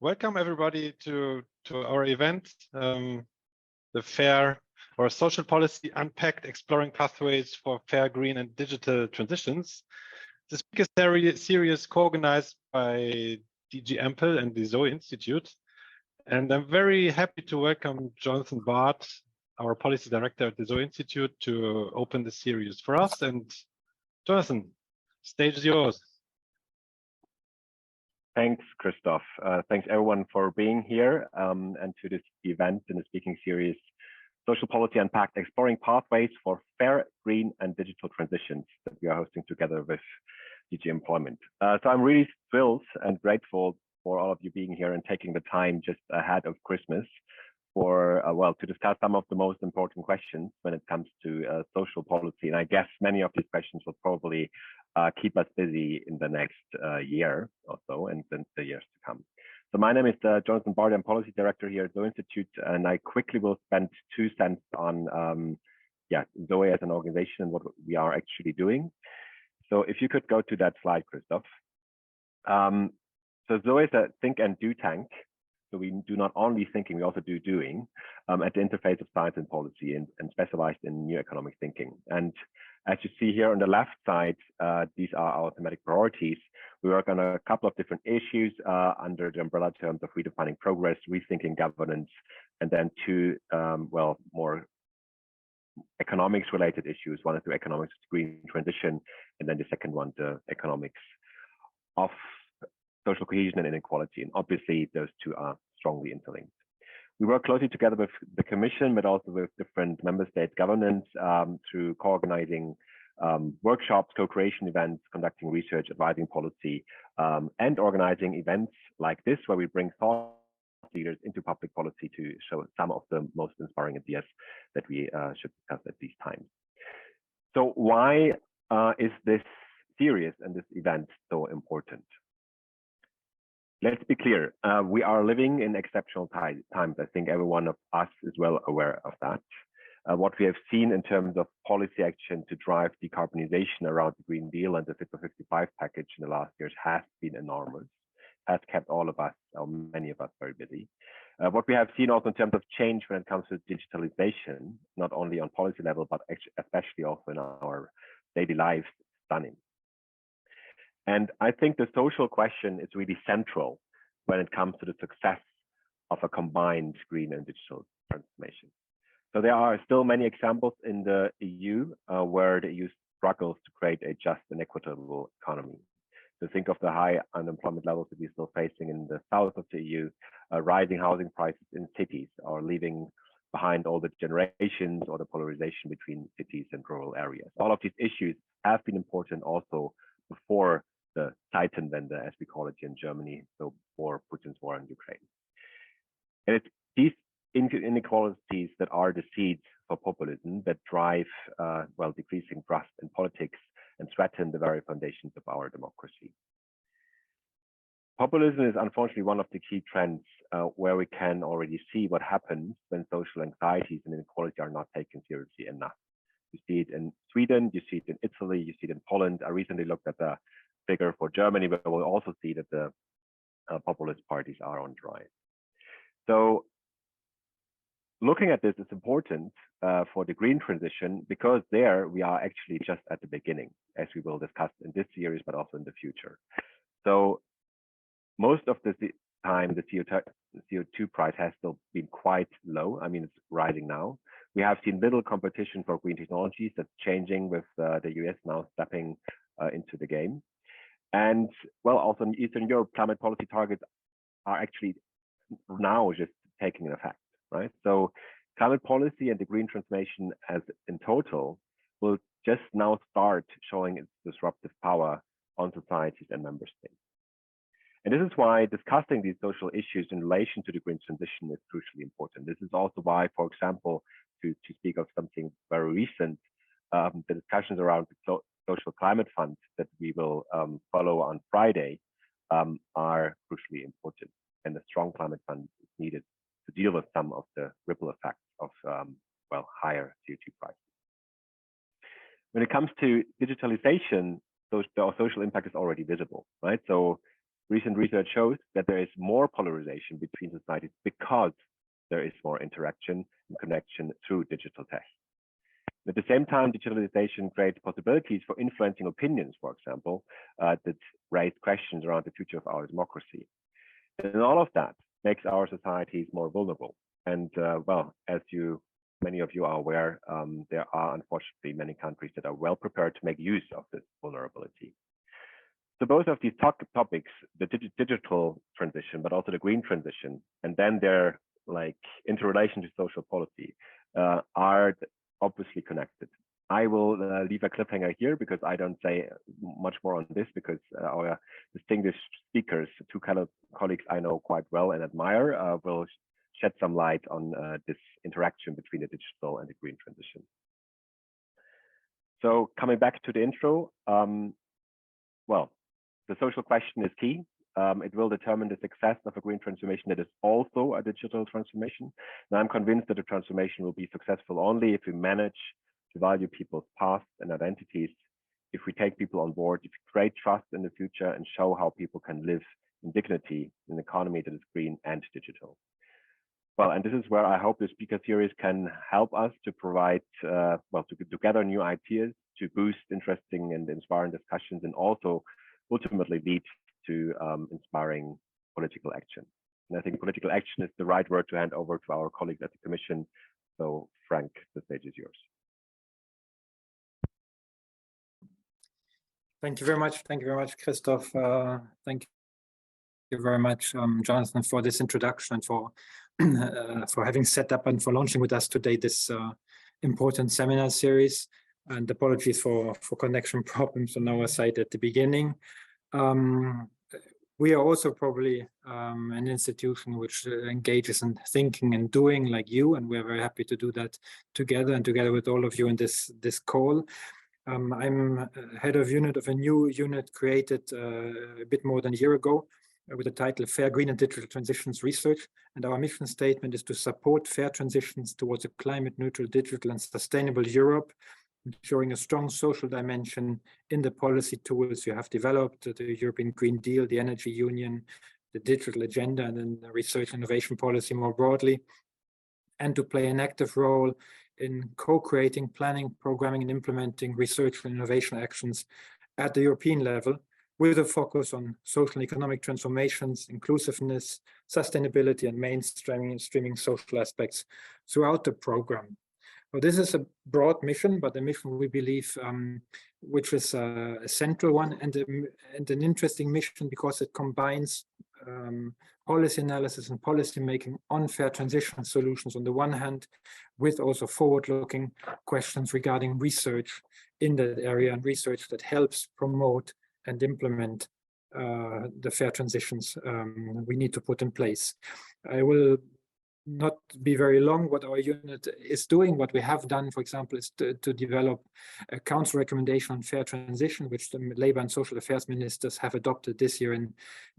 Welcome everybody to our event, the FAIR or Social Policy Unpacked, Exploring Pathways for Fair, Green and Digital Transitions. The speaker series co-organized by DG EMPL and the ZOE Institute. And I'm very happy to welcome Jonathan Bart, our Policy Director at the ZOE Institute, to open the series for us. And Jonathan, stage is yours. Thanks, Christoph. Thanks everyone for being here and to this event in the speaking series, Social Policy Unpacked, Exploring Pathways for Fair, Green and Digital Transitions that we are hosting together with DG Employment. So I'm really thrilled and grateful for all of you being here and taking the time just ahead of Christmas for, well, to discuss some of the most important questions when it comes to social policy. And I guess many of these questions will probably keep us busy in the next year or so and then the years to come. So my name is Jonathan Bart. I'm Policy Director here at ZOE Institute, and I quickly will spend 2 cents on ZOE as an organization and what we are actually doing. So if you could go to that slide, Christoph. So ZOE is a think and do tank. So we do not only thinking, we also do doing at the interface of science and policy and specialized in new economic thinking. And as you see here on the left side, these are our thematic priorities. We work on a couple of different issues under the umbrella terms of redefining progress, rethinking governance, and then 2, well, more economics related issues. One is the economics of green transition, and then the second one, the economics of social cohesion and inequality. And obviously those 2 are strongly interlinked. We work closely together with the Commission, but also with different member state governments through co-organizing workshops, co-creation events, conducting research, advising policy, and organizing events like this, where we bring thought leaders into public policy to show some of the most inspiring ideas that we should discuss at these times. So why is this series and this event so important? Let's be clear, we are living in exceptional times. I think every one of us is well aware of that. What we have seen in terms of policy action to drive decarbonization around the Green Deal and the Fit for 55 package in the last years has been enormous, has kept all of us, or many of us, very busy. What we have seen also in terms of change when it comes to digitalization, not only on policy level, but especially also in our daily lives, stunning. And I think the social question is really central when it comes to the success of a combined green and digital transformation. So there are still many examples in the EU where the EU struggles to create a just and equitable economy. So think of the high unemployment levels that we're still facing in the south of the EU, rising housing prices in cities, or leaving behind all the generations or the polarization between cities and rural areas. All of these issues have been important also before the Zeitenwende, as we call it here in Germany, so for Putin's war in Ukraine. And it's these inequalities that are the seeds for populism that drive, well, decreasing trust in politics and threaten the very foundations of our democracy. Populism is unfortunately one of the key trends where we can already see what happens when social anxieties and inequality are not taken seriously enough. You see it in Sweden, you see it in Italy, you see it in Poland. I recently looked at the figure for Germany, but we'll also see that the populist parties are on the rise. So looking at this is important for the green transition, because there we are actually just at the beginning, as we will discuss in this series, but also in the future. So most of the time, the CO2 price has still been quite low. I mean, it's rising now. We have seen little competition for green technologies. That's changing with the US now stepping into the game. And well, also in Eastern Europe, climate policy targets are actually now just taking effect, right? So climate policy and the green transformation as in total will just now start showing its disruptive power on societies and member states. And this is why discussing these social issues in relation to the green transition is crucially important. This is also why, for example, to speak of something very recent, the discussions around the social climate fund that we will follow on Friday are crucially important. And a strong climate fund is needed to deal with some of the ripple effects of, well, higher CO2 prices. When it comes to digitalization, the social impact is already visible, right? So recent research shows that there is more polarization between societies because there is more interaction and connection through digital tech. At the same time, digitalization creates possibilities for influencing opinions, for example, that raise questions around the future of our democracy. And all of that makes our societies more vulnerable. And well, as many of you are aware, there are unfortunately many countries that are well prepared to make use of this vulnerability. So both of these topics, the digital transition, but also the green transition, and then their interrelation to social policy, are obviously connected. I will leave a cliffhanger here because I don't say much more on this, because our distinguished speakers, two colleagues I know quite well and admire, will shed some light on this interaction between the digital and the green transition. So coming back to the intro, well, the social question is key. It will determine the success of a green transformation that is also a digital transformation. And I'm convinced that the transformation will be successful only if we manage to value people's past and identities, if we take people on board, if we create trust in the future and show how people can live in dignity in an economy that is green and digital. Well, and this is where I hope the speaker series can help us to provide, well, to gather new ideas, to boost interesting and inspiring discussions, and also ultimately lead to inspiring political action. And I think political action is the right word to hand over to our colleagues at the Commission. So Frank, the stage is yours. Thank you very much. Thank you very much, Christoph. Thank you very much, Jonathan, for this introduction and for having set up and for launching with us today this important seminar series. And apologies for connection problems on our side at the beginning. We are also probably an institution which engages in thinking and doing like you, and we're very happy to do that together and together with all of you in this call. I'm head of unit of a new unit created a bit more than a year ago with the title Fair, Green and Digital Transitions Research. And our mission statement is to support fair transitions towards a climate neutral, digital and sustainable Europe, ensuring a strong social dimension in the policy tools you have developed, the European Green Deal, the Energy Union, the digital agenda, and then the research innovation policy more broadly, and to play an active role in co-creating, planning, programming, and implementing research and innovation actions at the European level, with a focus on social and economic transformations, inclusiveness, sustainability, and mainstreaming social aspects throughout the program. Well, this is a broad mission, but a mission we believe which is a central one and an interesting mission because it combines policy analysis and policy making on fair transition solutions on the one hand, with also forward-looking questions regarding research in that area and research that helps promote and implement the fair transitions we need to put in place. I will not be very long. What our unit is doing, what we have done, for example, is to develop a council recommendation on fair transition, which the Labour and Social Affairs ministers have adopted this year in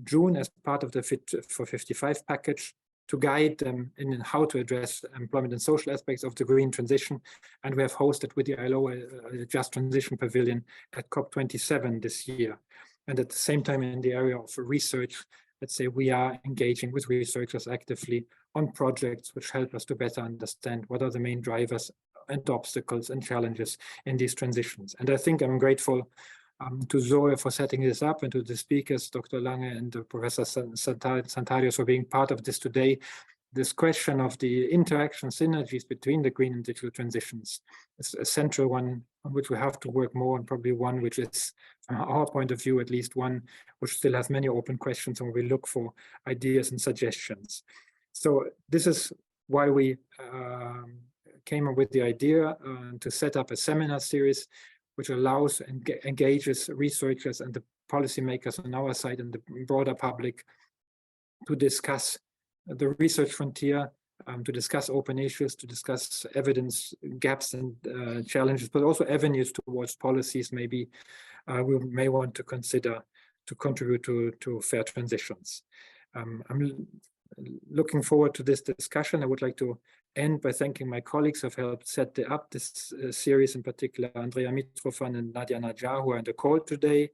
June as part of the Fit for 55 package, to guide them in how to address employment and social aspects of the green transition. And we have hosted with the ILO a Just Transition Pavilion at COP27 this year. And at the same time, in the area of research, let's say we are engaging with researchers actively on projects which help us to better understand what are the main drivers and obstacles and challenges in these transitions. And I think I'm grateful to ZOE for setting this up, and to the speakers, Dr. Lange and Professor Santarius, for being part of this today. This question of the interaction synergies between the green and digital transitions is a central one on which we have to work more, and probably one which is, from our point of view, at least one which still has many open questions, and we look for ideas and suggestions. So this is why we came up with the idea to set up a seminar series which allows and engages researchers and the policymakers on our side and the broader public to discuss the research frontier, to discuss open issues, to discuss evidence gaps and challenges, but also avenues towards policies maybe we may want to consider to contribute to fair transitions. I'm looking forward to this discussion. I would like to end by thanking my colleagues who have helped set up this series, in particular Andrea Mitrofan and Nadia Najjar, who are on the call today.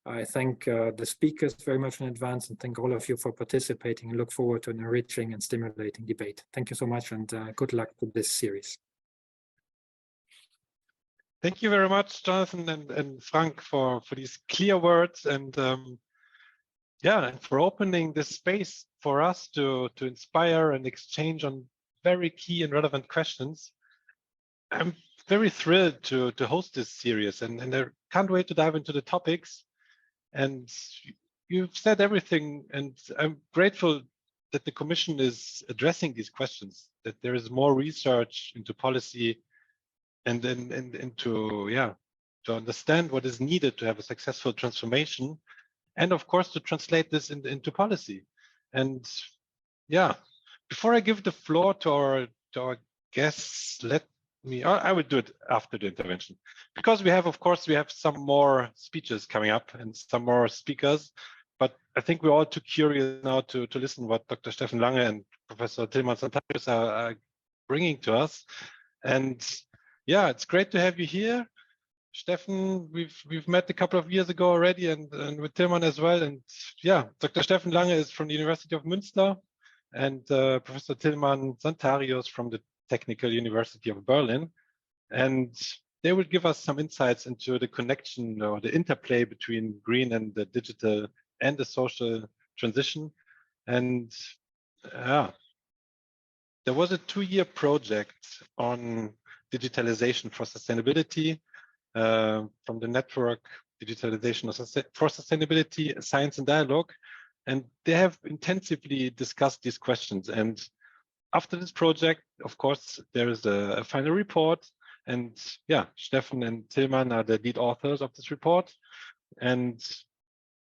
I thank the speakers very much in advance, and thank all of you for participating, and look forward to an enriching and stimulating debate. Thank you so much, and good luck with this series. Thank you very much, Jonathan and Frank, for these clear words, and yeah, and for opening this space for us to inspire and exchange on very key and relevant questions. I'm very thrilled to host this series, and I can't wait to dive into the topics. And you've said everything, and I'm grateful that the Commission is addressing these questions, that there is more research into policy and into to understand what is needed to have a successful transformation, and of course to translate this into policy. And yeah, before I give the floor to our guests, I will do it after the intervention, because we have some more speeches coming up and some more speakers. But I think we're all too curious now to listen what Dr. Steffen Lange and Professor Tilman Santarius are bringing to us. And yeah, it's great to have you here, Steffen. We've met a couple of years ago already, and with Tilman as well. And yeah, Dr. Steffen Lange is from the University of Münster, and Professor Tilman Santarius from the Technical University of Berlin, and they will give us some insights into the connection or the interplay between green and the digital and the social transition. And there was a 2-year project on digitalization for sustainability from the network Digitalization for Sustainability, Science and Dialogue, and they have intensively discussed these questions. And after this project, of course, there is a final report, and yeah, Steffen and Tilman are the lead authors of this report, and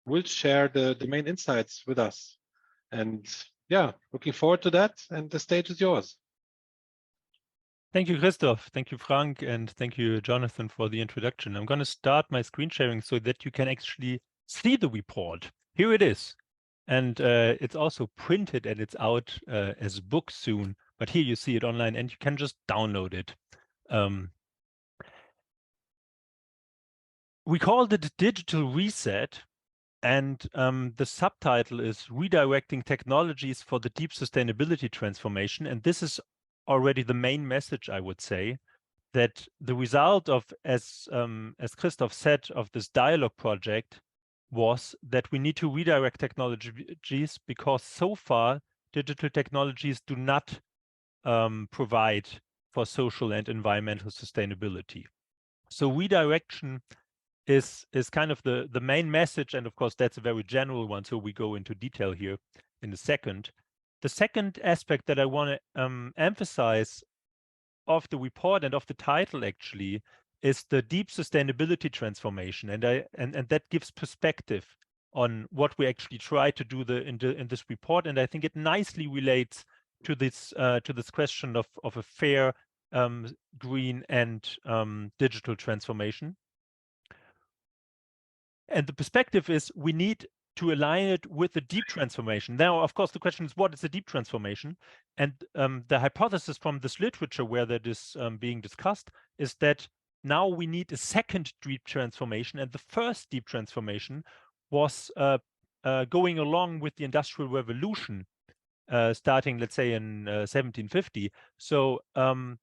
will share the main insights with us. And yeah, looking forward to that, and the stage is yours. Thank you, Christoph. Thank you, Frank, and thank you, Jonathan, for the introduction. I'm going to start my screen sharing so that you can actually see the report. Here it is. And it's also printed, and it's out as a book soon. But here you see it online, and you can just download it. We called it Digital Reset, and the subtitle is Redirecting Technologies for the Deep Sustainability Transformation. And this is already the main message, I would say, that the result of, as Christoph said, of this dialogue project was that we need to redirect technologies, because so far digital technologies do not provide for social and environmental sustainability. So redirection is kind of the main message, and of course that's a very general one, so we go into detail here in a second. The second aspect that I want to emphasize of the report and of the title actually is the deep sustainability transformation, and that gives perspective on what we actually try to do in this report, and I think it nicely relates to this question of a fair green and digital transformation. And the perspective is we need to align it with the deep transformation. Now, of course, the question is, what is a deep transformation? And the hypothesis from this literature where that is being discussed is that now we need a second deep transformation. And the first deep transformation was going along with the Industrial Revolution, starting, let's say, in 1750. So, and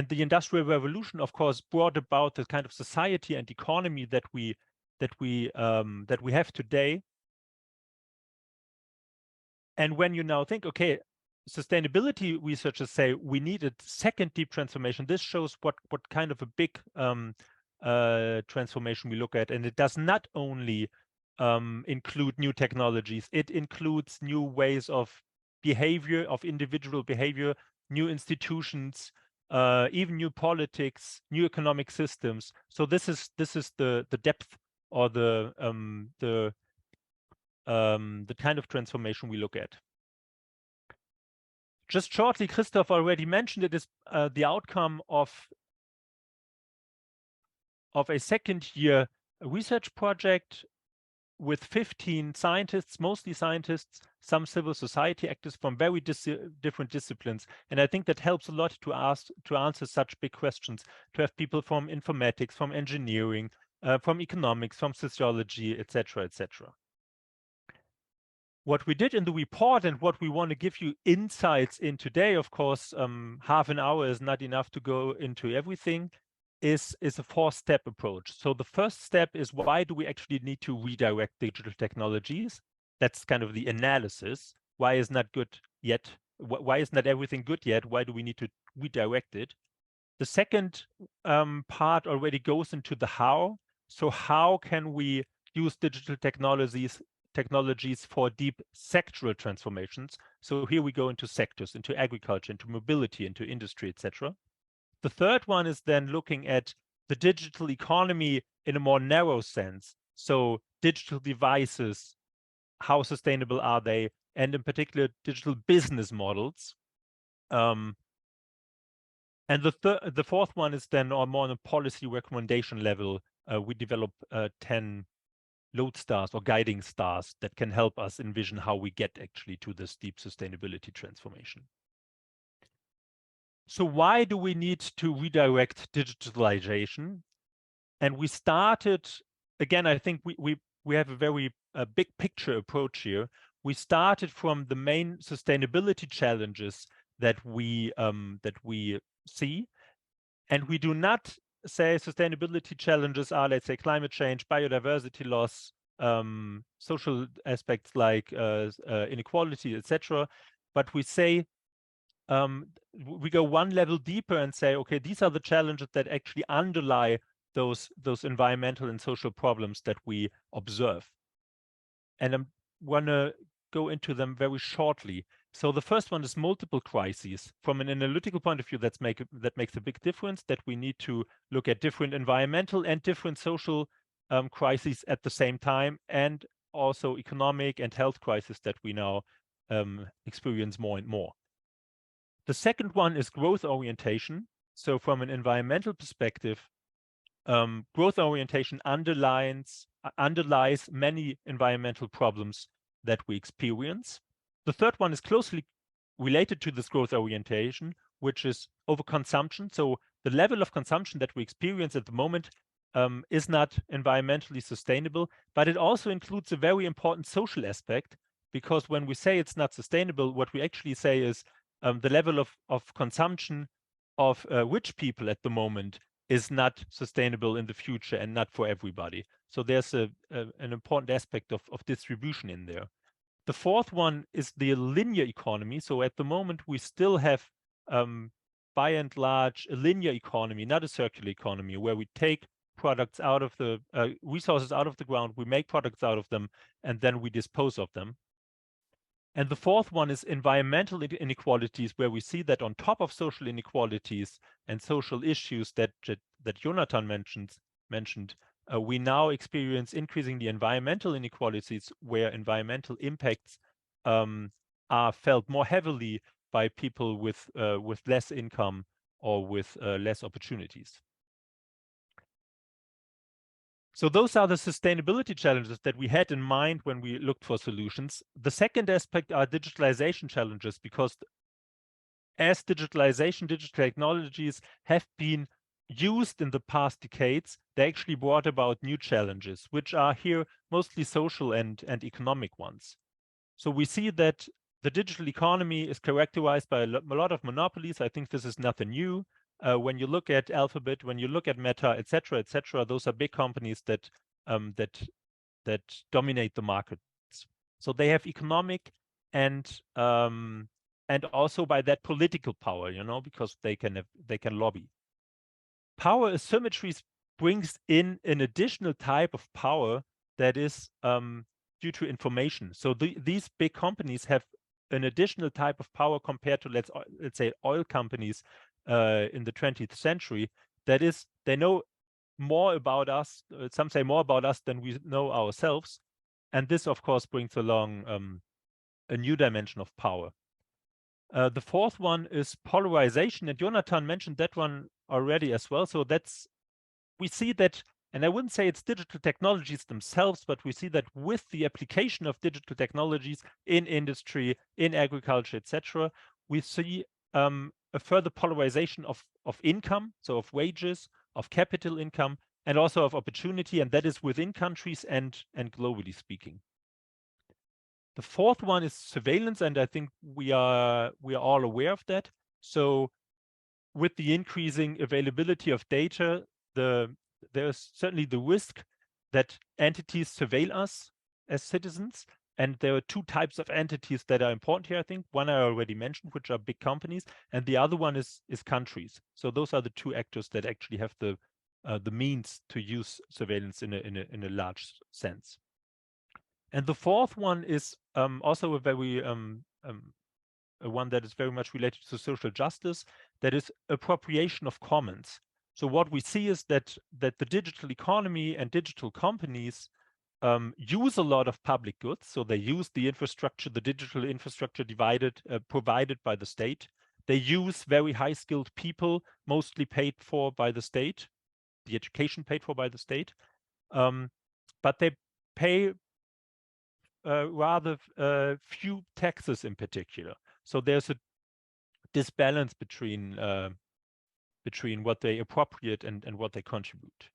the Industrial Revolution, of course, brought about the kind of society and economy that we have today. And when you now think, okay, sustainability researchers say we need a second deep transformation, this shows what kind of a big transformation we look at. And it does not only include new technologies, it includes new ways of behavior, of individual behavior, new institutions, even new politics, new economic systems. So this is the depth or the kind of transformation we look at. Just shortly, Christoph already mentioned it is the outcome of a second-year research project with 15 scientists, mostly scientists, some civil society actors from very different disciplines. And I think that helps a lot to answer such big questions, to have people from informatics, from engineering, from economics, from sociology, etc., etc. What we did in the report and what we want to give you insights in today, of course, half an hour is not enough to go into everything, is a 4-step approach. So the first step is, why do we actually need to redirect digital technologies? That's kind of the analysis. Why is not good yet? Why is not everything good yet? Why do we need to redirect it? The second part already goes into the how. So how can we use digital technologies for deep sectoral transformations? So here we go into sectors, into agriculture, into mobility, into industry, etc. The third one is then looking at the digital economy in a more narrow sense. So digital devices, how sustainable are they? And in particular, digital business models. And the fourth one is then more on a policy recommendation level. We develop 10 lodestars or guiding stars that can help us envision how we get actually to this deep sustainability transformation. So why do we need to redirect digitalization? And we started, again, I think we have a very big picture approach here. We started from the main sustainability challenges that we see, and we do not say sustainability challenges are, let's say, climate change, biodiversity loss, social aspects like inequality, etc. But we say, we go one level deeper and say, okay, these are the challenges that actually underlie those environmental and social problems that we observe. And I want to go into them very shortly. So the first one is multiple crises. From an analytical point of view, that makes a big difference, that we need to look at different environmental and different social crises at the same time, and also economic and health crises that we now experience more and more. The second one is growth orientation. So from an environmental perspective, growth orientation underlies many environmental problems that we experience. The third one is closely related to this growth orientation, which is overconsumption. So the level of consumption that we experience at the moment is not environmentally sustainable, but it also includes a very important social aspect, because when we say it's not sustainable, what we actually say is the level of consumption of rich people at the moment is not sustainable in the future and not for everybody. So there's an important aspect of distribution in there. The fourth one is the linear economy. So at the moment, we still have, by and large, a linear economy, not a circular economy, where we take products out of the resources out of the ground, we make products out of them, and then we dispose of them. And the fourth one is environmental inequalities, where we see that on top of social inequalities and social issues that Jonathan mentioned, we now experience increasingly environmental inequalities, where environmental impacts are felt more heavily by people with less income or with less opportunities. So those are the sustainability challenges that we had in mind when we looked for solutions. The second aspect are digitalization challenges, because as digital technologies have been used in the past decades, they actually brought about new challenges, which are here mostly social and economic ones. So we see that the digital economy is characterized by a lot of monopolies. I think this is nothing new. When you look at Alphabet, when you look at Meta, etc., those are big companies that dominate the markets. So they have economic and also by that political power, because they can lobby. Power asymmetries brings in an additional type of power that is due to information. So these big companies have an additional type of power compared to let's say oil companies in the 20th century. That is, they know more about us. Some say more about us than we know ourselves, and this, of course, brings along a new dimension of power. The fourth one is polarization, and Jonathan mentioned that one already as well. So we see that, and I wouldn't say it's digital technologies themselves, but we see that with the application of digital technologies in industry, in agriculture, etc., we see a further polarization of income, so of wages, of capital income, and also of opportunity, and that is within countries and globally speaking. The fourth one is surveillance, and I think we are all aware of that. So with the increasing availability of data, there's certainly the risk that entities surveil us as citizens. And there are two types of entities that are important here, I think. One I already mentioned, which are big companies, and the other one is countries. So those are the two actors that actually have the means to use surveillance in a large sense. And the fourth one is also a very one that is very much related to social justice, that is appropriation of commons. So what we see is that the digital economy and digital companies use a lot of public goods. So they use the infrastructure, the digital infrastructure provided by the state. They use very high-skilled people, mostly paid for by the state, the education paid for by the state. But they pay rather few taxes in particular. So there's a disbalance between what they appropriate and what they contribute.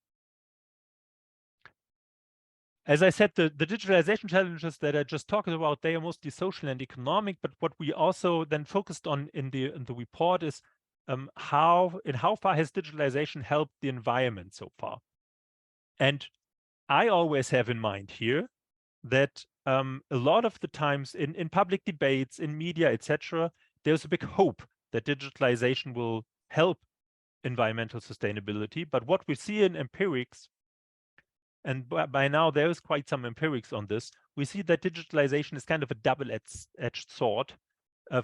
As I said, the digitalization challenges that I just talked about, they are mostly social and economic, but what we also then focused on in the report is how far has digitalization helped the environment so far. And I always have in mind here that a lot of the times in public debates, in media, etc., there's a big hope that digitalization will help environmental sustainability. But what we see in empirics, and by now there is quite some empirics on this, we see that digitalization is kind of a double-edged sword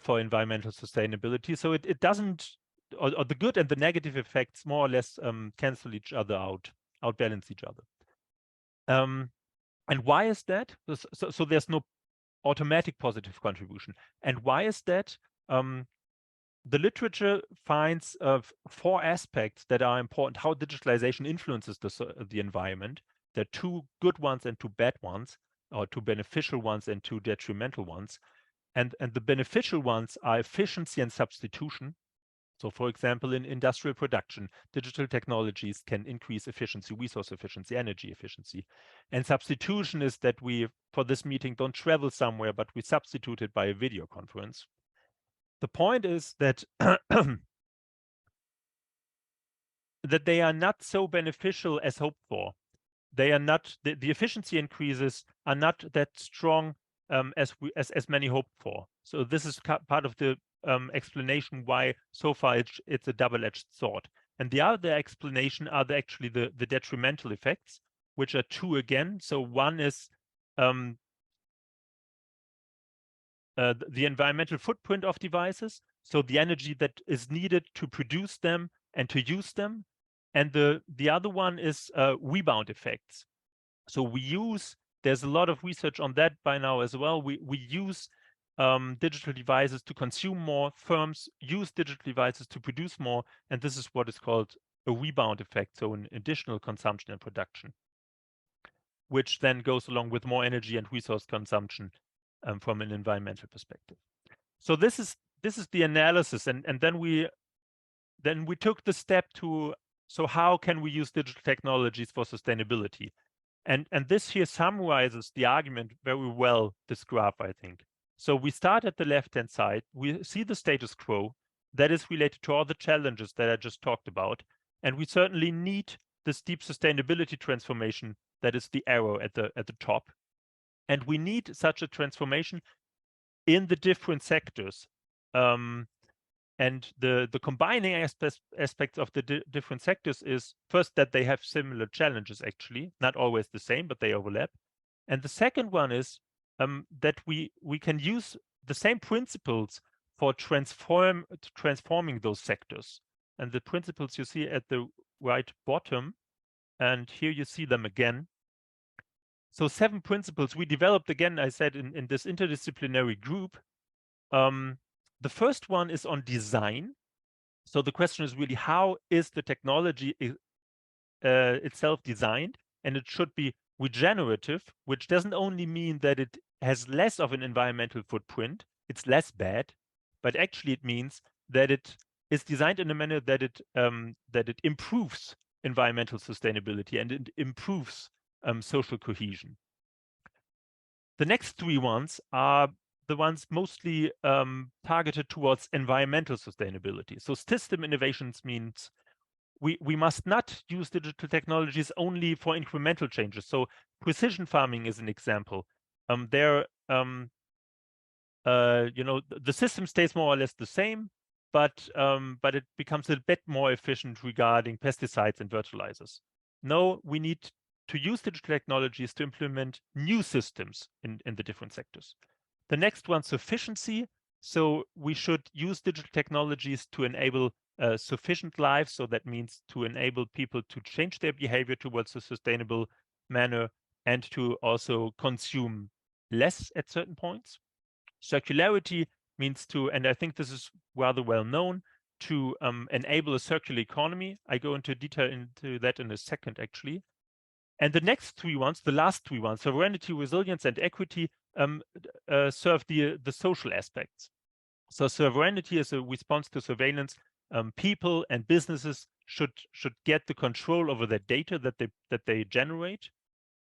for environmental sustainability. So it doesn't, or the good and the negative effects more or less cancel each other out, outbalance each other. And why is that? So there's no automatic positive contribution. And why is that? The literature finds 4 aspects that are important, how digitalization influences the environment. There are 2 good ones and 2 bad ones, or 2 beneficial ones and 2 detrimental ones. And the beneficial ones are efficiency and substitution. So for example, in industrial production, digital technologies can increase efficiency, resource efficiency, energy efficiency. And substitution is that we, for this meeting, don't travel somewhere, but we substitute it by a video conference. The point is that that they are not so beneficial as hoped for. They are not, the efficiency increases are not that strong as many hoped for. So this is part of the explanation why so far it's a double-edged sword. And the other explanation are actually the detrimental effects, which are 2 again. So one is the environmental footprint of devices, so the energy that is needed to produce them and to use them. And the other one is rebound effects. So there's a lot of research on that by now as well. We use digital devices to consume more, firms use digital devices to produce more, and this is what is called a rebound effect, so an additional consumption and production, which then goes along with more energy and resource consumption from an environmental perspective. So this is the analysis, and then we took the step to, so how can we use digital technologies for sustainability? And this here summarizes the argument very well, this graph, I think. So we start at the left-hand side, we see the status quo that is related to all the challenges that I just talked about, and we certainly need this deep sustainability transformation that is the arrow at the top. And we need such a transformation in the different sectors. And the combining aspects of the different sectors is first that they have similar challenges, actually, not always the same, but they overlap. And the second one is that we can use the same principles for transforming those sectors. And the principles you see at the right bottom, and here you see them again. So 7 principles we developed, again, I said, in this interdisciplinary group. The first one is on design. So the question is really, how is the technology itself designed? And it should be regenerative, which doesn't only mean that it has less of an environmental footprint, it's less bad, but actually it means that it is designed in a manner that it improves environmental sustainability, and it improves social cohesion. The next three ones are the ones mostly targeted towards environmental sustainability. So system innovations means we must not use digital technologies only for incremental changes. So precision farming is an example. The system stays more or less the same, but it becomes a bit more efficient regarding pesticides and fertilizers. No, we need to use digital technologies to implement new systems in the different sectors. The next one, sufficiency. So we should use digital technologies to enable sufficient lives. So that means to enable people to change their behavior towards a sustainable manner and to also consume less at certain points. Circularity means to, and I think this is rather well known, to enable a circular economy. I go into detail into that in a second, actually. And the next three ones, the last three ones, sovereignty, resilience, and equity, serve the social aspects. So sovereignty is a response to surveillance. People and businesses should get the control over the data that they generate.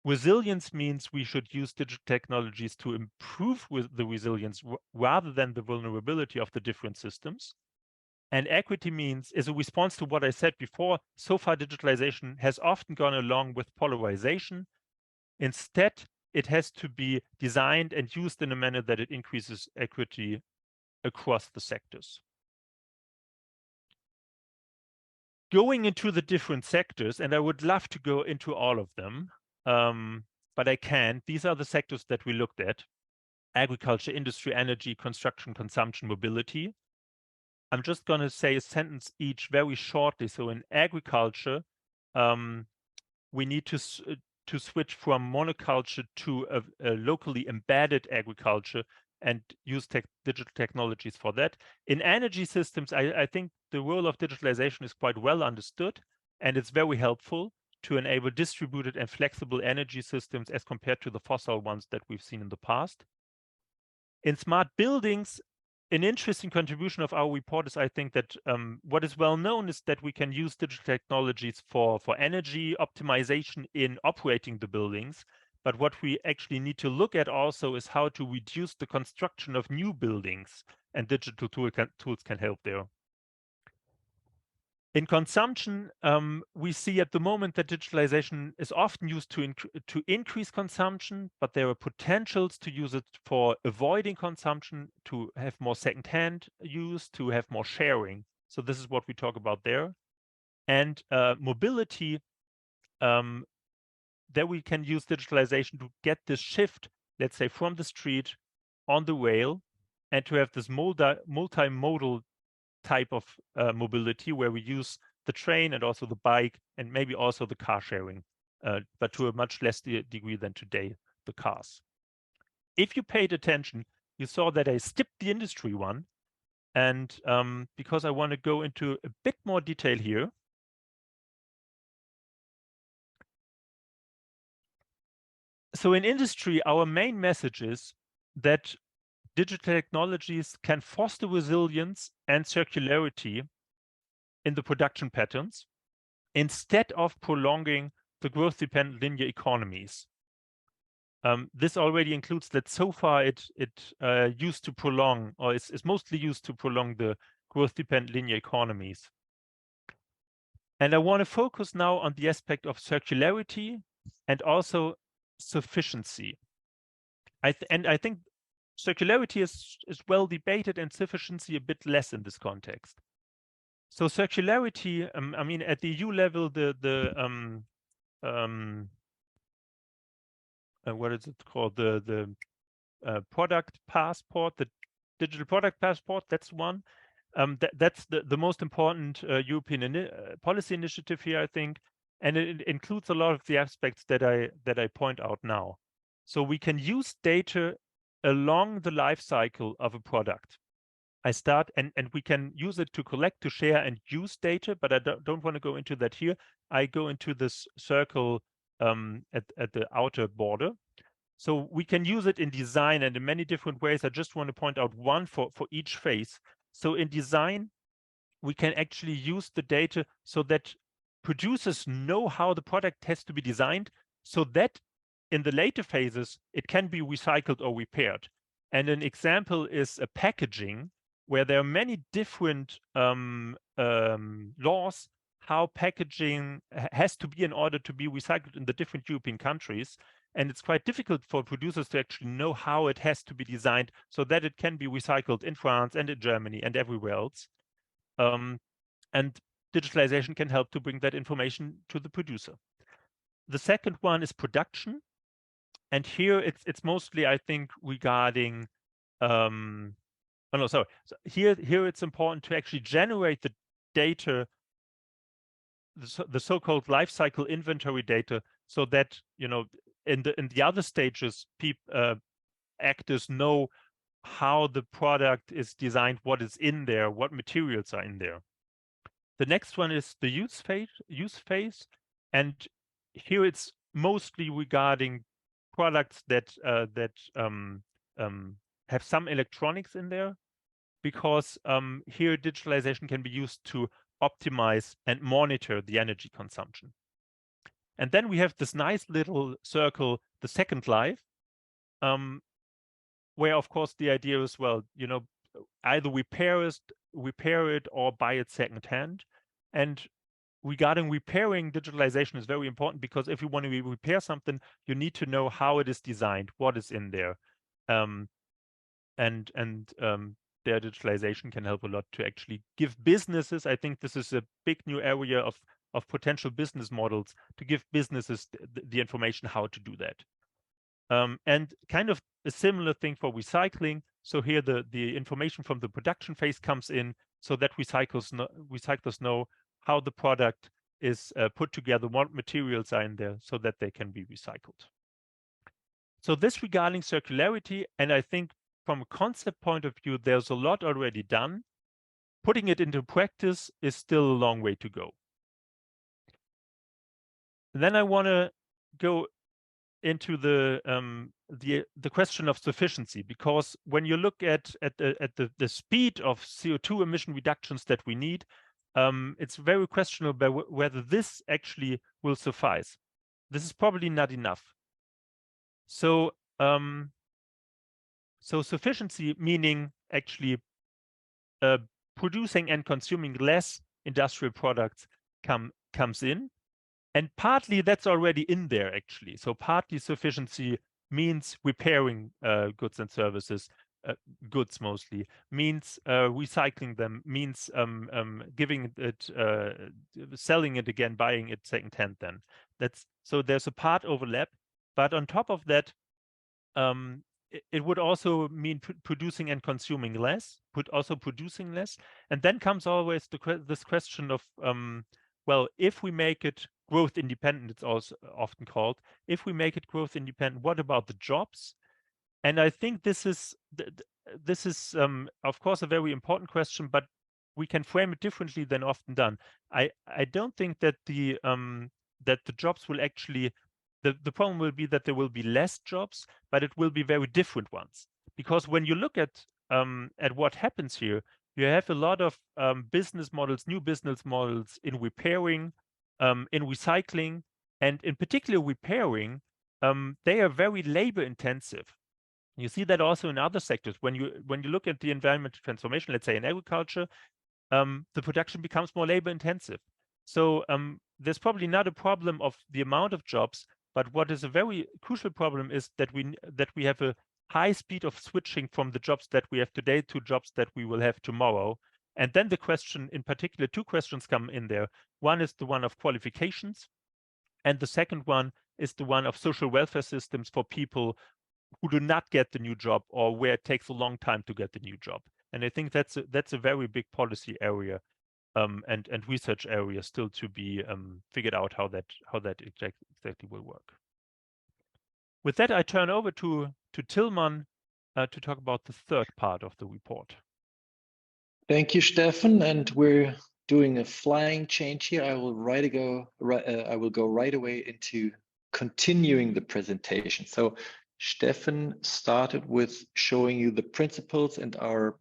Resilience means we should use digital technologies to improve the resilience rather than the vulnerability of the different systems. And equity means is a response to what I said before. So far, digitalization has often gone along with polarization. Instead, it has to be designed and used in a manner that it increases equity across the sectors. Going into the different sectors, and I would love to go into all of them, but I can't. These are the sectors that we looked at: agriculture, industry, energy, construction, consumption, mobility. I'm just going to say a sentence each very shortly. So in agriculture, we need to switch from monoculture to a locally embedded agriculture and use digital technologies for that. In energy systems, I think the role of digitalization is quite well understood, and it's very helpful to enable distributed and flexible energy systems as compared to the fossil ones that we've seen in the past. In smart buildings, an interesting contribution of our report is, I think, that what is well known is that we can use digital technologies for energy optimization in operating the buildings. But what we actually need to look at also is how to reduce the construction of new buildings, and digital tools can help there. In consumption, we see at the moment that digitalization is often used to increase consumption, but there are potentials to use it for avoiding consumption, to have more second-hand use, to have more sharing. So this is what we talk about there. And mobility, there we can use digitalization to get this shift, let's say, from the street on the rail, and to have this multimodal type of mobility where we use the train and also the bike and maybe also the car sharing, but to a much less degree than today, the cars. If you paid attention, you saw that I skipped the industry one, and because I want to go into a bit more detail here. So in industry, our main message is that digital technologies can foster resilience and circularity in the production patterns instead of prolonging the growth-dependent linear economies. This already includes that so far it used to prolong, or is mostly used to prolong, the growth-dependent linear economies. And I want to focus now on the aspect of circularity and also sufficiency. I think circularity is well debated and sufficiency a bit less in this context. So circularity, I mean, at the EU level, what is it called? The product passport, the digital product passport. That's one. That's the most important European policy initiative here, I think, and it includes a lot of the aspects that I point out now. So we can use data along the life cycle of a product. I start, and we can use it to collect, to share, and use data, but I don't want to go into that here. I go into this circle at the outer border. So we can use it in design and in many different ways. I just want to point out one for each phase. So in design, we can actually use the data so that producers know how the product has to be designed so that in the later phases, it can be recycled or repaired. And an example is a packaging where there are many different laws how packaging has to be in order to be recycled in the different European countries. And it's quite difficult for producers to actually know how it has to be designed so that it can be recycled in France and in Germany and everywhere else. And digitalization can help to bring that information to the producer. The second one is production. And here it's mostly, I think, regarding, oh no, sorry. So here it's important to actually generate the data, the so-called life cycle inventory data, so that, you know, in the other stages, actors know how the product is designed, what is in there, what materials are in there. The next one is the use phase, and here it's mostly regarding products that have some electronics in there, because here digitalization can be used to optimize and monitor the energy consumption. And then we have this nice little circle, the second life, where of course the idea is, well, you know, either repair it or buy it secondhand. And regarding repairing, digitalization is very important, because if you want to repair something, you need to know how it is designed, what is in there. Their digitalization can help a lot to actually give businesses, I think this is a big new area of potential business models, to give businesses the information how to do that. And kind of a similar thing for recycling. So here the information from the production phase comes in, so that recyclers know how the product is put together, what materials are in there, so that they can be recycled. So this regarding circularity, and I think from a concept point of view, there's a lot already done. Putting it into practice is still a long way to go. And then I want to go into the question of sufficiency, because when you look at the speed of CO2 emission reductions that we need, it's very questionable whether this actually will suffice. This is probably not enough. So so sufficiency, meaning actually producing and consuming less industrial products comes in. And partly that's already in there, actually. So partly sufficiency means repairing goods and services, goods mostly, means recycling them, means giving it, selling it again, buying it secondhand then. So there's a part overlap. But on top of that, it would also mean producing and consuming less, producing less. And then comes always this question of, well, if we make it growth independent, it's also often called, if we make it growth independent, what about the jobs? And I think this is of course a very important question, but we can frame it differently than often done. I don't think that the jobs will actually, the problem will be that there will be less jobs, but it will be very different ones. Because when you look at what happens here, you have a lot of business models, new business models in repairing, in recycling, and in particular repairing. They are very labor intensive. You see that also in other sectors. When you look at the environmental transformation, let's say in agriculture, the production becomes more labor intensive. So there's probably not a problem of the amount of jobs, but what is a very crucial problem is that we have a high speed of switching from the jobs that we have today to jobs that we will have tomorrow. And then the question, in particular, two questions come in there. One is the one of qualifications, and the second one is the one of social welfare systems for people who do not get the new job, or where it takes a long time to get the new job. And I think that's a very big policy area and research area still to be figured out how that exactly will work. With that, I turn over to Tilman to talk about the third part of the report. Thank you, Steffen. And we're doing a flying change here. I will go right away into continuing the presentation. So Steffen started with showing you the principles and our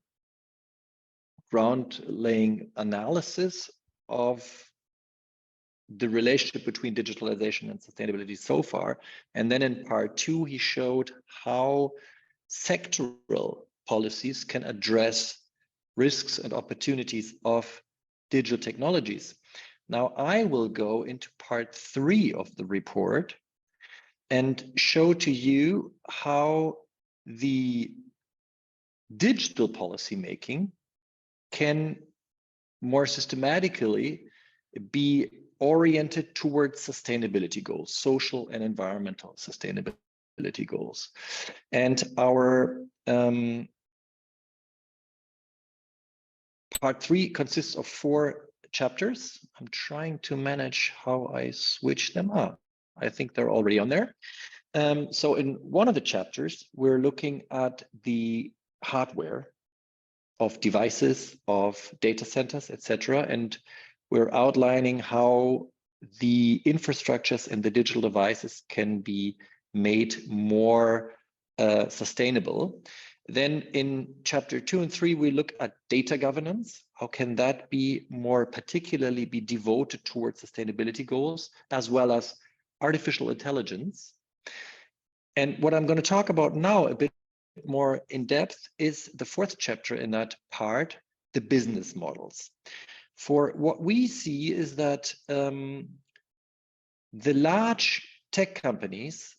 ground laying analysis of the relationship between digitalization and sustainability so far. And then in part 2, he showed how sectoral policies can address risks and opportunities of digital technologies. Now I will go into part 3 of the report and show to you how the digital policy making can more systematically be oriented towards sustainability goals, social and environmental sustainability goals. And our part 3 consists of 4 chapters. I'm trying to manage how I switch them up. I think they're already on there. So in one of the chapters, we're looking at the hardware of devices, of data centers, etc. And we're outlining how the infrastructures and the digital devices can be made more sustainable. Then in chapter 2 and 3, we look at data governance. How can that be more particularly be devoted towards sustainability goals, as well as artificial intelligence. And what I'm going to talk about now a bit more in depth is the 4th chapter in that part, the business models. For what we see is that the large tech companies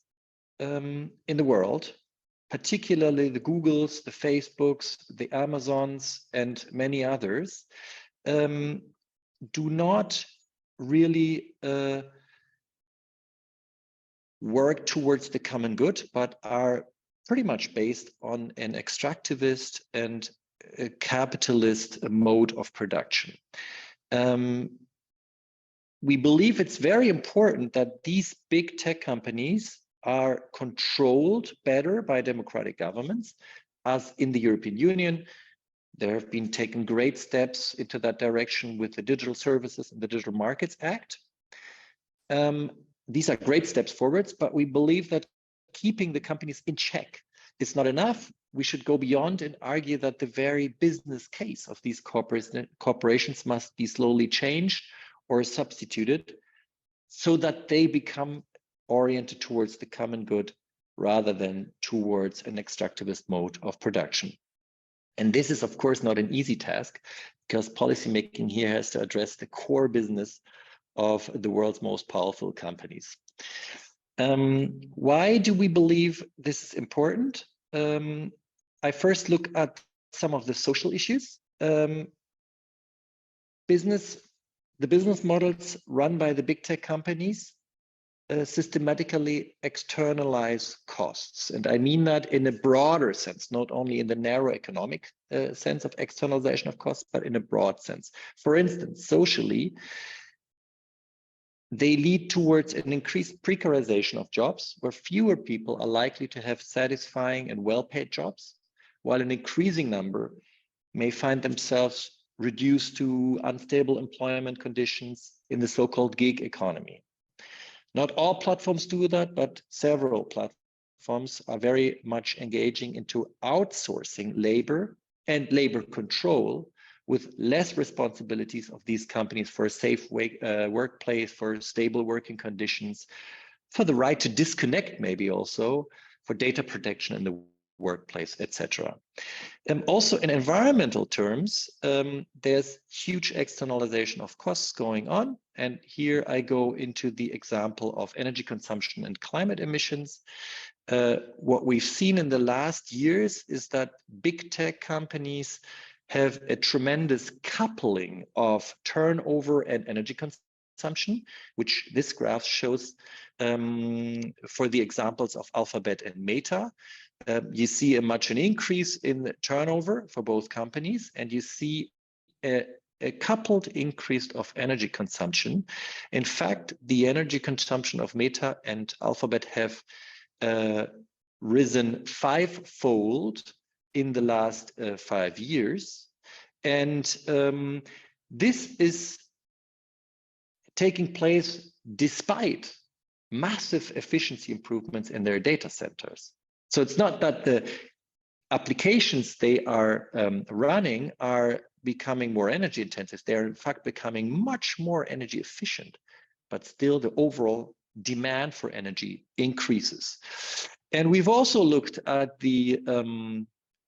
in the world, particularly the Googles, the Facebooks, the Amazons, and many others, do not really work towards the common good, but are pretty much based on an extractivist and a capitalist mode of production. We believe it's very important that these big tech companies are controlled better by democratic governments, as in the European Union. There have been taken great steps into that direction with the Digital Services and the Digital Markets Act. These are great steps forwards, but we believe that keeping the companies in check is not enough. We should go beyond and argue that the very business case of these corporations must be slowly changed or substituted so that they become oriented towards the common good rather than towards an extractivist mode of production. And this is, of course, not an easy task, because policymaking here has to address the core business of the world's most powerful companies. Why do we believe this is important? I first look at some of the social issues. The business models run by the big tech companies systematically externalize costs. And I mean that in a broader sense, not only in the narrow economic sense of externalization of costs, but in a broad sense. For instance, socially, they lead towards an increased precarization of jobs, where fewer people are likely to have satisfying and well-paid jobs, while an increasing number may find themselves reduced to unstable employment conditions in the so-called gig economy. Not all platforms do that, but several platforms are very much engaging into outsourcing labor and labor control, with less responsibilities of these companies for a safe workplace, for stable working conditions, for the right to disconnect, maybe also for data protection in the workplace, etc. Also in environmental terms, there's huge externalization of costs going on. And here I go into the example of energy consumption and climate emissions. What we've seen in the last years is that big tech companies have a tremendous coupling of turnover and energy consumption, which this graph shows for the examples of Alphabet and Meta. You see an increase in turnover for both companies, and you see a coupled increase of energy consumption. In fact, the energy consumption of Meta and Alphabet have risen 5-fold in the last 5 years. And this is taking place despite massive efficiency improvements in their data centers. So it's not that the applications they are running are becoming more energy intensive. They are in fact becoming much more energy efficient but still the overall demand for energy increases. And we've also looked at the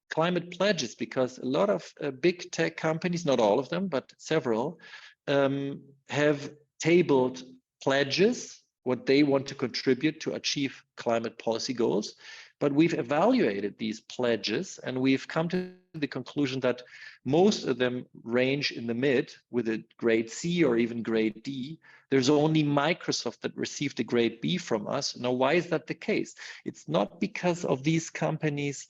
climate pledges, because a lot of big tech companies, not all of them, but several, have tabled pledges, what they want to contribute to achieve climate policy goals. But we've evaluated these pledges and we've come to the conclusion that most of them range in the mid with a grade C or even grade D. There's only Microsoft that received a grade B from us. Now, why is that the case? It's not because of these companies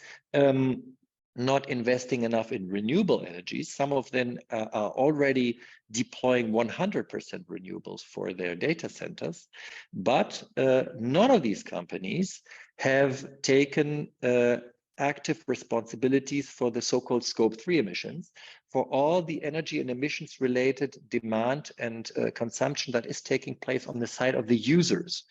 not investing enough in renewable energies. Some of them are already deploying 100% renewables for their data centers, but none of these companies have taken active responsibilities for the so-called Scope 3 emissions, for all the energy and emissions related demand and consumption that is taking place on the side of the users.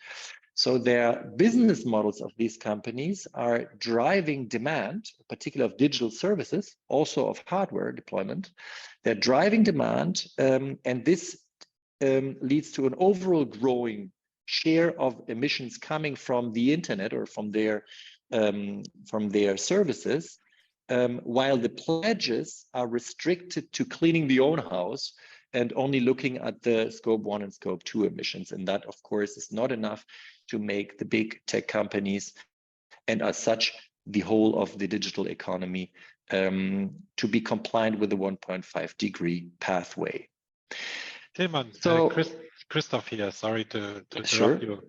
So their business models of these companies are driving demand, particularly of digital services, also of hardware deployment. They're driving demand, and this leads to an overall growing share of emissions coming from the internet or from their services, while the pledges are restricted to cleaning the own house and only looking at the Scope 1 and Scope 2 emissions. And that, of course, is not enough to make the big tech companies, and as such, the whole of the digital economy, to be compliant with the 1.5 degree pathway. Tilman, so Christoph here, sorry to sure. interrupt you.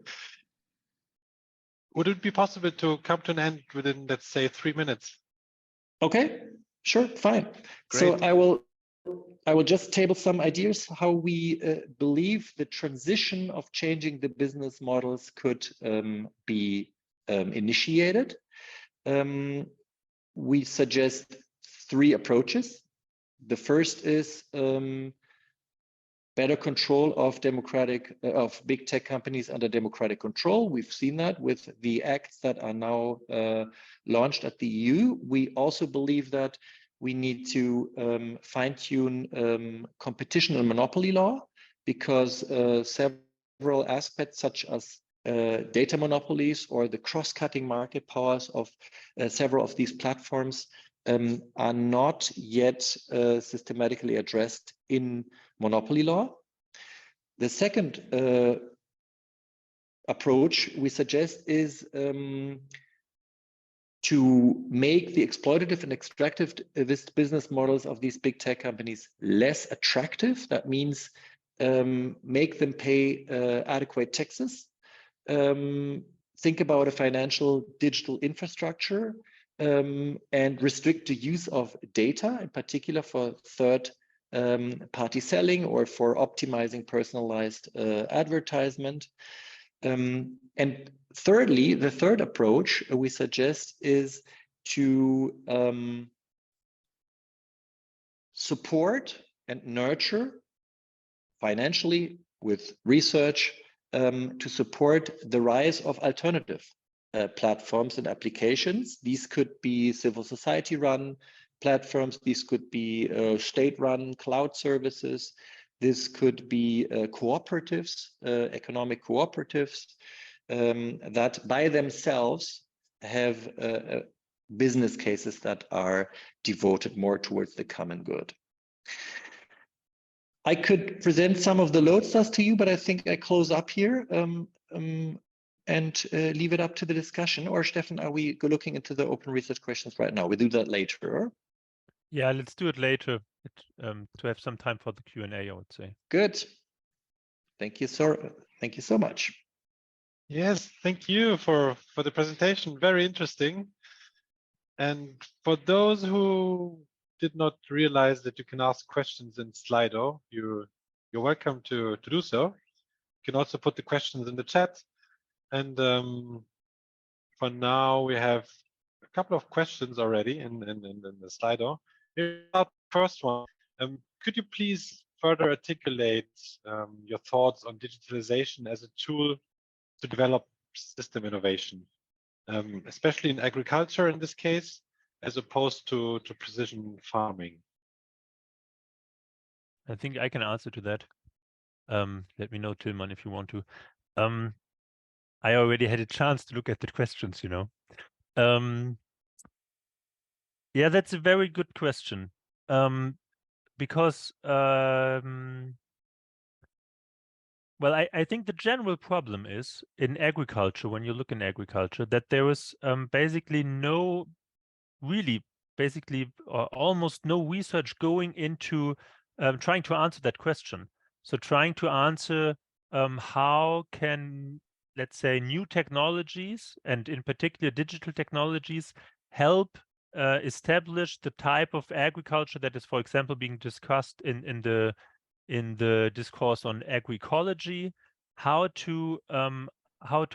Would it be possible to come to an end within, let's say, 3 minutes? Okay, sure, fine. Great. So I will just table some ideas how we believe the transition of changing the business models could be initiated. We suggest 3 approaches. The first is better control of big tech companies under democratic control. We've seen that with the acts that are now launched at the EU. We also believe that we need to fine-tune competition and monopoly law, because several aspects such as data monopolies or the cross-cutting market powers of several of these platforms are not yet systematically addressed in monopoly law. The second approach we suggest is to make the exploitative and extractive business models of these big tech companies less attractive. That means make them pay adequate taxes. Think about a financial digital infrastructure, and restrict the use of data, in particular for third-party selling or for optimizing personalized advertisement. And thirdly, the third approach we suggest is to support and nurture financially with research to support the rise of alternative platforms and applications. These could be civil society run platforms, these could be state run cloud services, this could be cooperatives, economic cooperatives that by themselves have business cases that are devoted more towards the common good. I could present some of the lodestars to you, but I think I close up here and leave it up to the discussion. Or Steffen, are we looking into the open research questions right now? We do that later. Yeah, let's do it later to have some time for the Q&A, I would say. Good. Thank you so much. Yes, thank you for the presentation. Very interesting. And for those who did not realize that you can ask questions in Slido, you're welcome to do so. You can also put the questions in the chat. And for now, we have a couple of questions already in the Slido. Here's the first one. Could you please further articulate your thoughts on digitalization as a tool to develop system innovation, especially in agriculture in this case, as opposed to precision farming? I think I can answer to that. Let me know, Tilman, if you want to. I already had a chance to look at the questions, you know. Yeah, that's a very good question. Because well, I think the general problem is in agriculture, when you look in agriculture, that there is basically almost no research going into trying to answer that question. So trying to answer how can, let's say, new technologies, and in particular digital technologies, help establish the type of agriculture that is, for example, being discussed in the discourse on agroecology, how to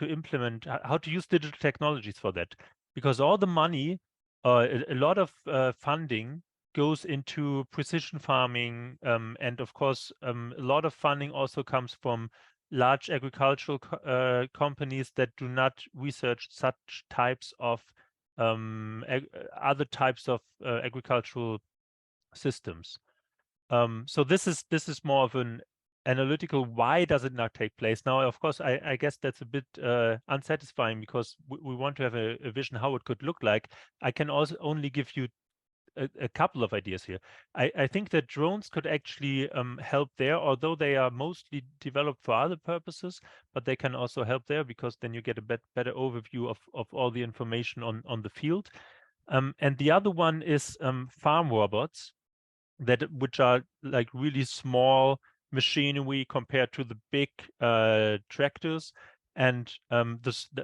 implement, how to use digital technologies for that. Because all the money, a lot of funding goes into precision farming, and of course, a lot of funding also comes from large agricultural companies that do not research such types of other types of agricultural systems. So this is more of an analytical, why does it not take place? Now, of course, I guess that's a bit unsatisfying, because we want to have a vision how it could look like. I can also only give you a couple of ideas here. I think that drones could actually help there, although they are mostly developed for other purposes, but they can also help there, because then you get a better overview of all the information on the field. And the other one is farm robots, which are like really small machinery compared to the big tractors, and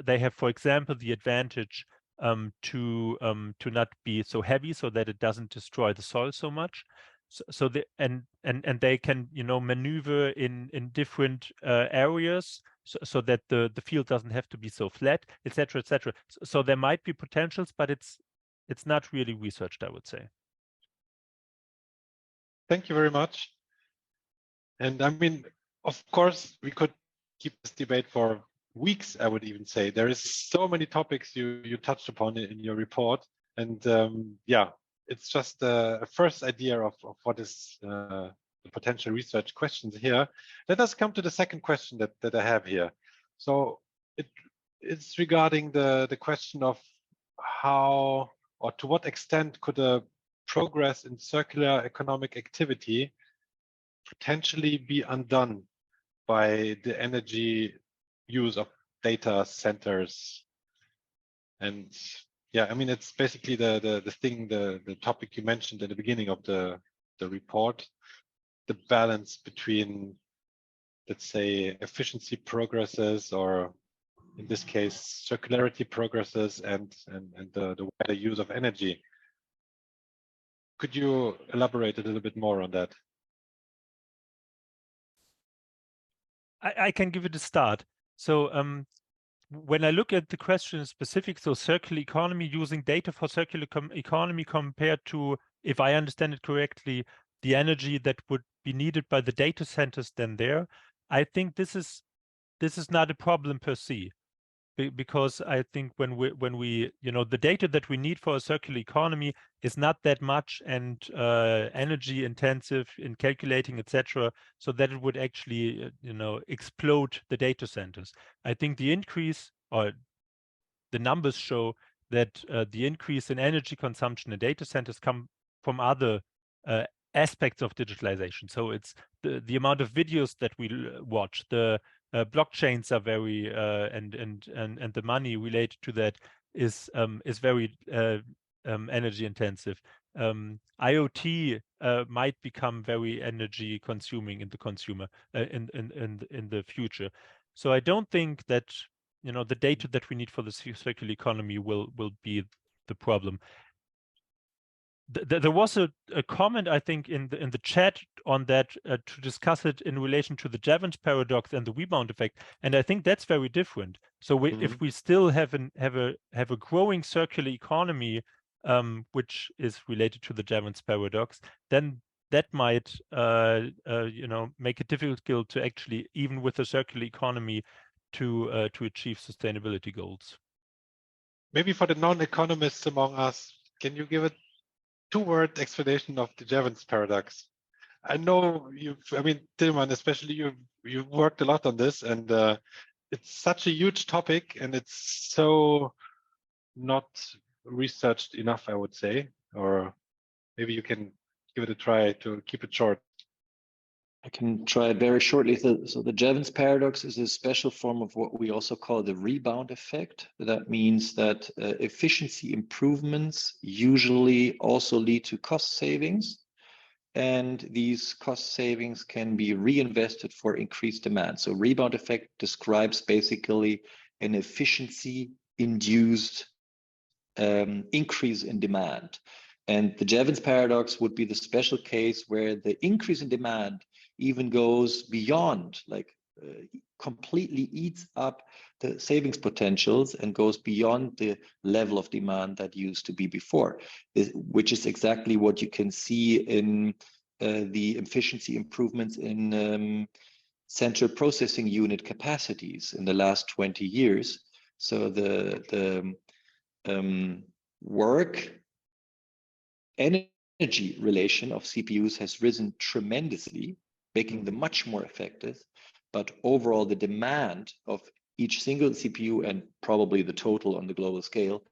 they have, for example, the advantage to not be so heavy, so that it doesn't destroy the soil so much. So they can, you know, maneuver in different areas, so that the field doesn't have to be so flat, etc., etc. So there might be potentials, but it's not really researched, I would say. Thank you very much. And I mean, of course, we could keep this debate for weeks, I would even say. There is so many topics you touched upon in your report. And yeah, it's just a first idea of what is the potential research questions here. Let us come to the second question that I have here. So it's regarding the question of how, or to what extent could a progress in circular economic activity potentially be undone by the energy use of data centers. And yeah, I mean, it's basically the topic you mentioned at the beginning of the report, the balance between, let's say, efficiency progresses, or in this case, circularity progresses, and the wider use of energy. Could you elaborate a little bit more on that? I can give it a start. So when I look at the question specific, so circular economy, using data for circular economy compared to, if I understand it correctly, the energy that would be needed by the data centers then there, I think this is not a problem per se. Because I think when we you know, the data that we need for a circular economy is not that much and energy intensive in calculating, etc., so that it would actually you know, explode the data centers. I think the increase, or the numbers show that the increase in energy consumption in data centers come from other aspects of digitalization. So it's the amount of videos that we watch, the blockchains are very and the money related to that is very energy intensive. IoT might become very energy consuming in the consumer in the future. So I don't think that, you know, the data that we need for the circular economy will be the problem. There was a comment, I think, in the chat on that to discuss it in relation to the Jevons paradox and the rebound effect, and I think that's very different. So if we still have a growing circular economy, which is related to the Jevons paradox, then that might you know, make it difficult to actually, even with a circular economy, to achieve sustainability goals. Maybe for the non-economists among us, can you give a two-word explanation of the Jevons paradox? I know I mean, Tilman, especially you've worked a lot on this, and it's such a huge topic, and it's so not researched enough, I would say. Or maybe you can give it a try to keep it short. I can try very shortly. So the Jevons paradox is a special form of what we also call the rebound effect. That means that efficiency improvements usually also lead to cost savings, and these cost savings can be reinvested for increased demand. So rebound effect describes basically an efficiency induced increase in demand. And the Jevons paradox would be the special case where the increase in demand even goes beyond, like completely eats up the savings potentials and goes beyond the level of demand that used to be before, which is exactly what you can see in the efficiency improvements in central processing unit capacities in the last 20 years. So the work energy relation of CPUs has risen tremendously, making them much more effective. But overall, the demand of each single CPU and probably the total on the global scale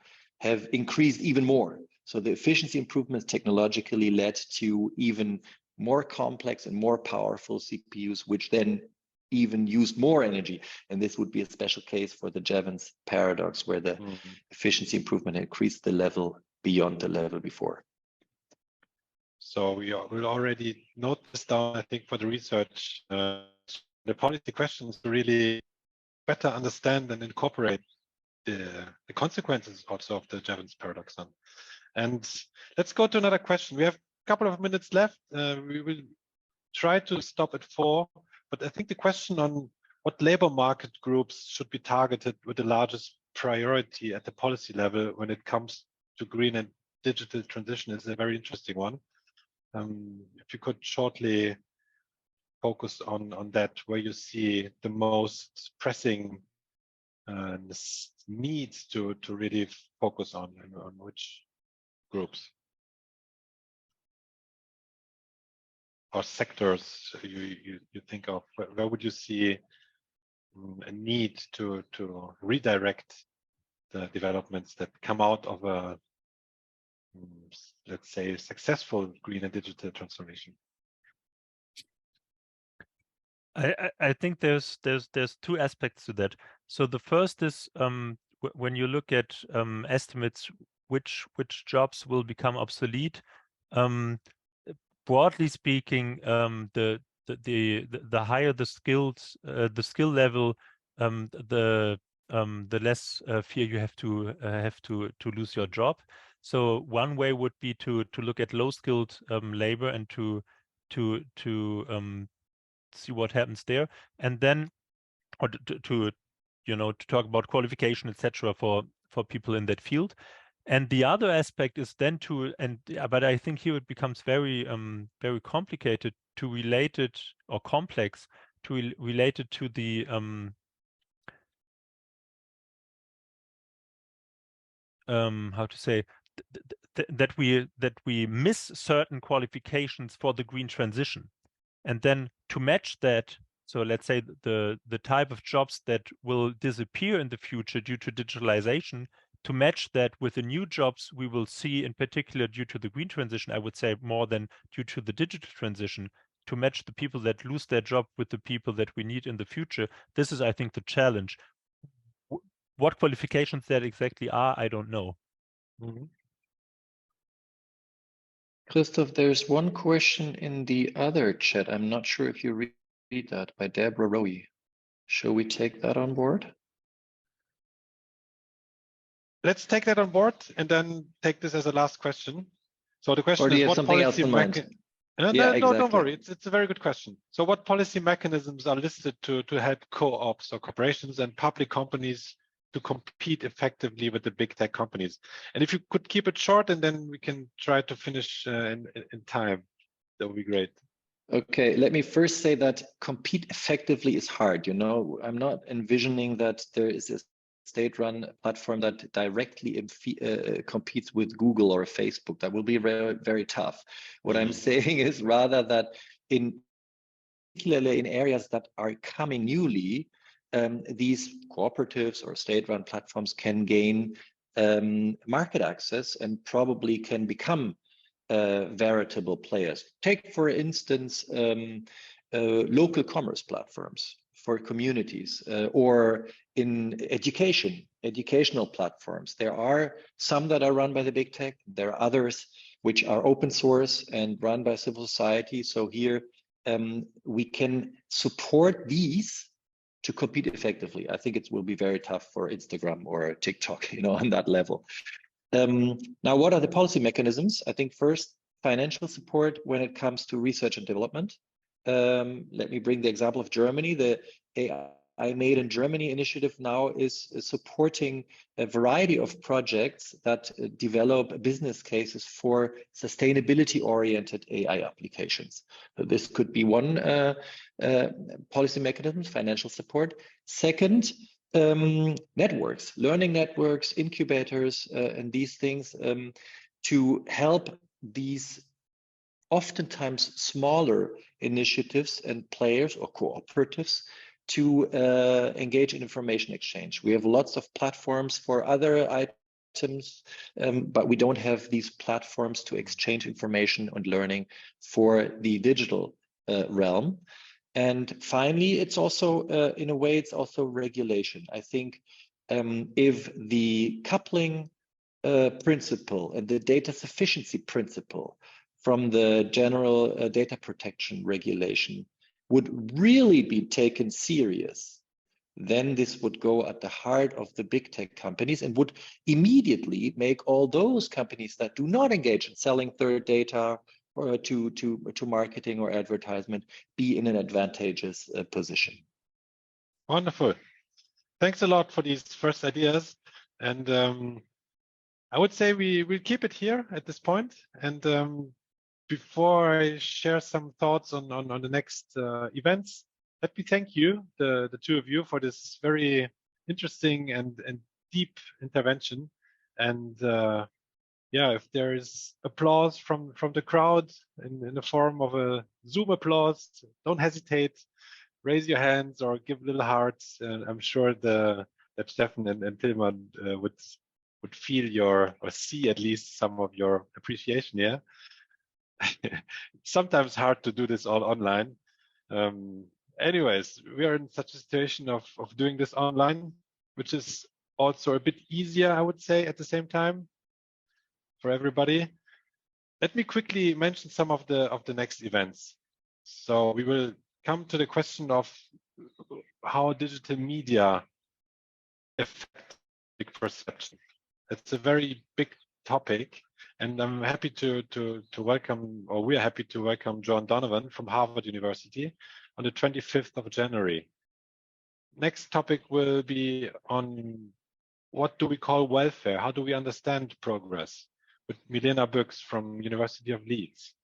have increased even more. So the efficiency improvements technologically led to even more complex and more powerful CPUs, which then even use more energy. And this would be a special case for the Jevons paradox, where the efficiency improvement increased the level beyond the level before. So we'll already note this down, I think, for the research, the policy questions to really better understand and incorporate the consequences also of the Jevons paradox. And let's go to another question. We have a couple of minutes left. We will try to stop at 4, but I think the question on what labor market groups should be targeted with the largest priority at the policy level when it comes to green and digital transition is a very interesting one. If you could shortly focus on that, where you see the most pressing needs to really focus on which groups or sectors you think of. Where would you see a need to redirect the developments that come out of a, let's say, successful green and digital transformation? I think there's 2 aspects to that. So the first is when you look at estimates which jobs will become obsolete. Broadly speaking, the higher the skills, the skill level, the less fear you have to lose your job. So one way would be to look at low-skilled labor and to see what happens there, and then or to talk about qualification, etc. for people in that field. And the other aspect is then but I think here it becomes very very complicated to relate it, or complex to relate it to the how to say that we miss certain qualifications for the green transition, and then to match that. So let's say the type of jobs that will disappear in the future due to digitalization, to match that with the new jobs we will see, in particular due to the green transition, I would say more than due to the digital transition, to match the people that lose their job with the people that we need in the future. This is, I think, the challenge. What qualifications that exactly are, I don't know. Christoph, there's one question in the other chat. I'm not sure if you read that, by Deborah Rowe. Shall we take that on board? Let's take that on board and then take this as a last question. So the question or do you is, have what something else in mind? No, exactly. don't worry. It's a very good question. So what policy mechanisms are listed to help co-ops or corporations and public companies to compete effectively with the big tech companies? And if you could keep it short, and then we can try to finish in time, that would be great. Okay, let me first say that compete effectively is hard. I'm not envisioning that there is a state-run platform that directly competes with Google or Facebook. That will be very, very tough. What I'm saying is rather that particularly in areas that are coming newly, these cooperatives or state-run platforms can gain market access and probably can become veritable players. Take, for instance, local commerce platforms for communities, or in educational platforms. There are some that are run by the big tech. There are others which are open source and run by civil society. So here we can support these to compete effectively. I think it will be very tough for Instagram or TikTok, on that level. Now, what are the policy mechanisms? I think first, financial support when it comes to research and development. Let me bring the example of Germany. The AI Made in Germany initiative now is supporting a variety of projects that develop business cases for sustainability-oriented AI applications. So this could be one policy mechanism, financial support. Second, networks, learning networks, incubators, and these things to help these oftentimes smaller initiatives and players or cooperatives to engage in information exchange. We have lots of platforms for other items, but we don't have these platforms to exchange information and learning for the digital realm. And finally, it's also, in a way, it's also regulation. I think if the coupling principle and the data sufficiency principle from the general data protection regulation would really be taken serious, then this would go at the heart of the big tech companies and would immediately make all those companies that do not engage in selling third data or to marketing or advertisement be in an advantageous position. Wonderful. Thanks a lot for these first ideas. And I would say we'll keep it here at this point. And before I share some thoughts on the next events, let me thank you, the two of you, for this very interesting and deep intervention. And yeah, if there is applause from the crowd in the form of a Zoom applause, don't hesitate, raise your hands or give little hearts. And I'm sure that Steffen and Tilman would feel or see at least some of your appreciation here. It's sometimes hard to do this all online. Anyways, we are in such a situation of doing this online, which is also a bit easier, I would say, at the same time for everybody. Let me quickly mention some of the next events. So we will come to the question of how digital media affect public perception. It's a very big topic, and I'm happy to welcome, or we're happy to welcome John Donovan from Harvard University on the 25th of January. Next topic will be on what do we call welfare? How do we understand progress? With Milena Büchs from University of Leeds.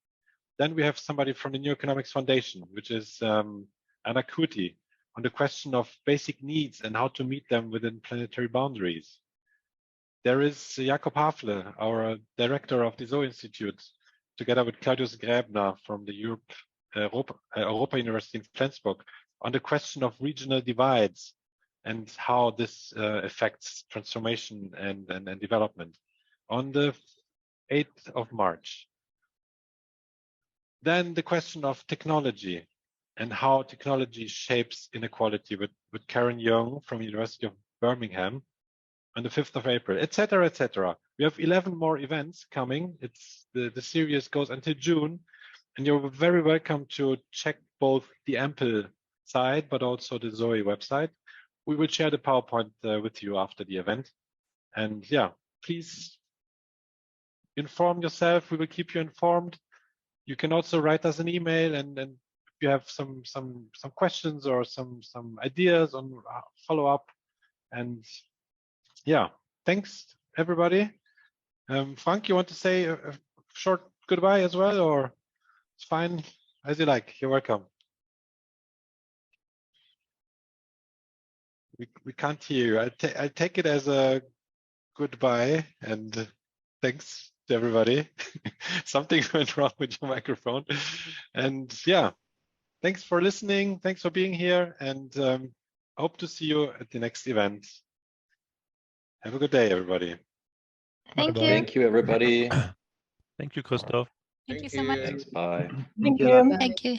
Then we have somebody from the New Economics Foundation, which is Anna Kurti, on the question of basic needs and how to meet them within planetary boundaries. There is Jakob Hafle, our director of the ZOE Institute, together with Claudius Gräbner from the Europa University in Flensburg, on the question of regional divides and how this affects transformation and development on the 8th of March. Then the question of technology and how technology shapes inequality with Karen Young from University of Birmingham on the 5th of April, etc., etc. We have 11 more events coming. It's the series goes until June, and you're very welcome to check both the EMPL site, but also the ZOE website. We will share the PowerPoint with you after the event. And yeah, please inform yourself. We will keep you informed. You can also write us an email, and if you have some questions or some ideas on follow up. And yeah, thanks everybody. Frank, you want to say a short goodbye as well, or it's fine as you like? You're welcome. We can't hear you. I take it as a goodbye, and thanks to everybody. Something went wrong with your microphone. And yeah, thanks for listening. Thanks for being here. And hope to see you at the next event. Have a good day, everybody. Thank you. Thank you, everybody. Thank you, Christoph. Thank you so much. Thanks. Bye. Thank you.